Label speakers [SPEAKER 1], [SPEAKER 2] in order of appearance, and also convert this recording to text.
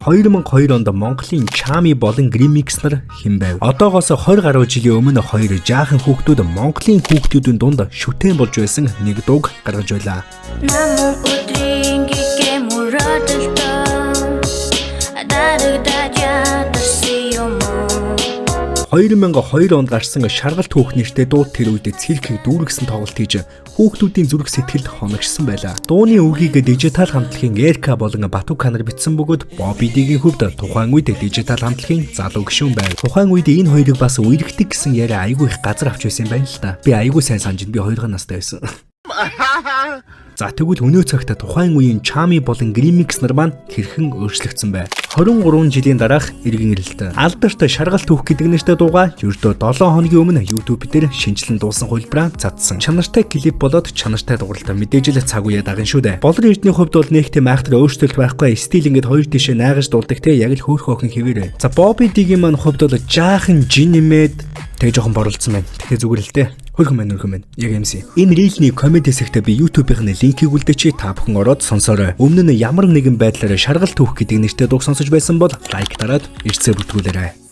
[SPEAKER 1] 2002 онд Монголын Chami болон Grimix нар хэн байв? Одоогоос 20 гаруй жилийн өмнө хоёр жаахан хүүхдүүд Монголын хүүхдүүдийн дунд шүтэн болж байсан нэг дууг гаргаж байлаа. 2002 онд гарсан Шаргалт хүүх нэртэй дуу тэр үед циркийг дүүргэсэн тоглолт хийж хүүхдүүдийн зүрх сэтгэлд хоногшсон байлаа. Дууны үгийг дижитал хамтлагийн Эрка болон Батука нар бичсэн бөгөөд Bobby D-ийн хувьд тухайн үед дижитал хамтлагийн залуу гишүүн байв. Тухайн үед энэ хоёрыг бас үерхдэг гэсэн яриа айгүй их газар авч байсан юм байна л та. Би айгүй сайн санаж би 2 настай байсан. За тэгвэл өнөө цагт тухайн үеийн Chami болон Grimix нар маань хэрхэн өөрчлөгдсөн бэ? 23 жилийн дараах иргэнрэлт. Алдарт Шаргалт түүх гэдэг нэртэй дууга ердөө 7 хоногийн өмнө YouTube дээр шинжилэн дуусан хувилбараа цацсан. Чанартай клип болоод чанартай дууралт мэдээж л цаг үе даган шүү дээ. Болор эрдний хувьд бол нэг тийм айхтар өөрчлөлт байхгүй. Стил ингээд хоёр тишээ найгаж дуулдаг те яг л хөөх охин хэвээрээ. За Bobby D-ийн маань хувьд бол жаахан жинэмэд тэг жоохон борлцсон байна. Тэгэхээр зүгээр л те. Хөрхөн мань. Яг юмсэн. Энэ рилний коммент хэсэгтээ би YouTube-ийн линкийг үлдээч та бүхэн ороод сонсоорой. Өмнө нь ямар нэгэн байдлаар Шаргалт түүх гэдэг нэртэй дуу сонсож байсан бол лайк дараад ирцээ бүртгүүлээрэй.